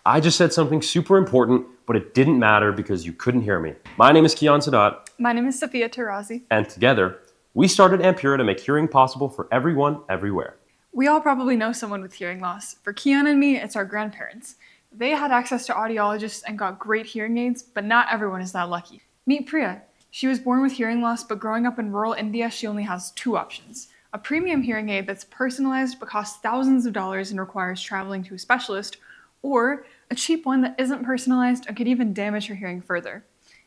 I just said something super important, but it didn't matter because you couldn't hear me. My name is Kian Sadat. My name is Sophia Tarazi. And together, we started Ampira to make hearing possible for everyone, everywhere. We all probably know someone with hearing loss. For Kian and me, it's our grandparents. They had access to audiologists and got great hearing aids, but not everyone is that lucky. Meet Priya. She was born with hearing loss, but growing up in rural India, she only has two options. A premium hearing aid that's personalized but costs thousands of dollars and requires traveling to a specialist, or a cheap one that isn't personalized and could even damage her hearing further.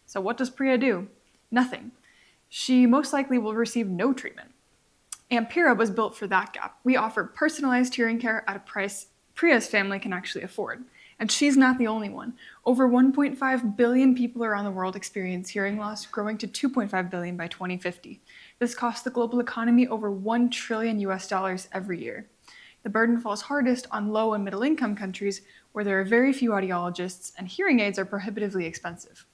So what does Priya do? Nothing. She most likely will receive no treatment. Ampira was built for that gap. We offer personalized hearing care at a price Priya's family can actually afford. And she's not the only one. Over 1.5 billion people around the world experience hearing loss, growing to 2.5 billion by 2050. This costs the global economy over $1 trillion every year. The burden falls hardest on low and middle income countries where there are very few audiologists and hearing aids are prohibitively expensive.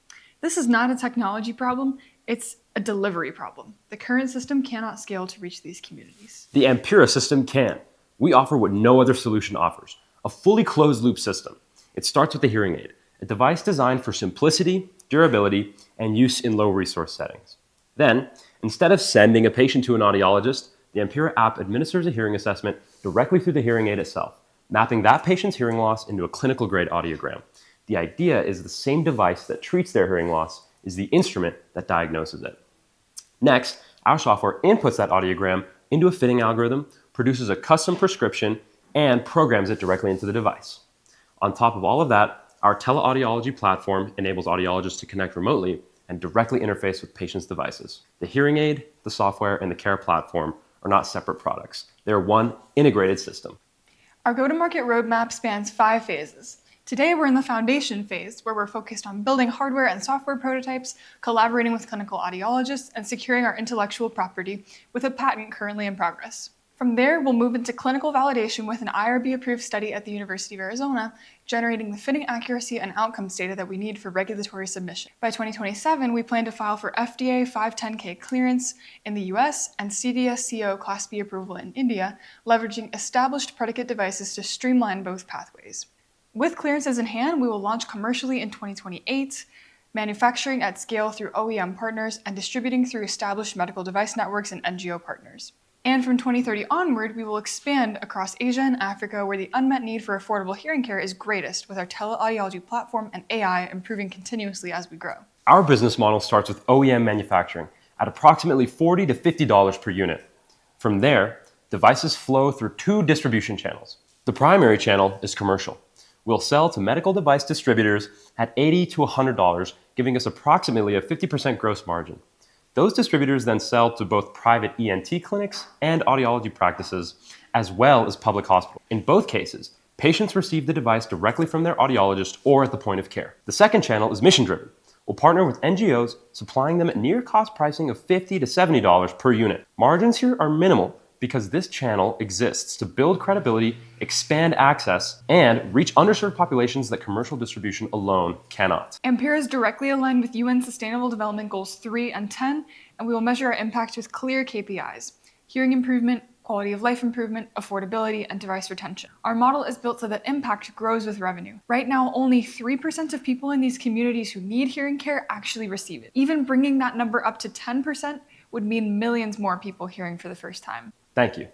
This is not a technology problem, it's a delivery problem. The current system cannot scale to reach these communities. The Ampira system can. We offer what no other solution offers, a fully closed loop system. It starts with the hearing aid, a device designed for simplicity, durability, and use in low resource settings. Then, instead of sending a patient to an audiologist, the Ampira app administers a hearing assessment directly through the hearing aid itself, mapping that patient's hearing loss into a clinical grade audiogram. The idea is the same device that treats their hearing loss is the instrument that diagnoses it. Next, our software inputs that audiogram into a fitting algorithm, produces a custom prescription, and programs it directly into the device. On top of all of that, our teleaudiology platform enables audiologists to connect remotely and directly interface with patients' devices. The hearing aid, the software, and the care platform are not separate products. They are one integrated system. Our go-to-market roadmap spans 5 phases. Today, we're in the foundation phase, where we're focused on building hardware and software prototypes, collaborating with clinical audiologists, and securing our intellectual property with a patent currently in progress. From there, we'll move into clinical validation with an IRB-approved study at the University of Arizona, generating the fitting accuracy and outcomes data that we need for regulatory submission. By 2027, we plan to file for FDA 510(k) clearance in the US and CDSCO Class B approval in India, leveraging established predicate devices to streamline both pathways. With clearances in hand, we will launch commercially in 2028, manufacturing at scale through OEM partners and distributing through established medical device networks and NGO partners. And from 2030 onward, we will expand across Asia and Africa where the unmet need for affordable hearing care is greatest, with our teleaudiology platform and AI improving continuously as we grow. Our business model starts with OEM manufacturing at approximately $40 to $50 per unit. From there, devices flow through 2 distribution channels. The primary channel is commercial. We'll sell to medical device distributors at $80 to $100, giving us approximately a 50% gross margin. Those distributors then sell to both private ENT clinics and audiology practices, as well as public hospitals. In both cases, patients receive the device directly from their audiologist or at the point of care. The second channel is mission-driven. We'll partner with NGOs, supplying them at near-cost pricing of $50 to $70 per unit. Margins here are minimal because this channel exists to build credibility, expand access, and reach underserved populations that commercial distribution alone cannot. Ampira is directly aligned with UN Sustainable Development Goals 3 and 10, and we will measure our impact with clear KPIs: hearing improvement, quality of life improvement, affordability, and device retention. Our model is built so that impact grows with revenue. Right now, only 3% of people in these communities who need hearing care actually receive it. Even bringing that number up to 10% would mean millions more people hearing for the first time. Thank you.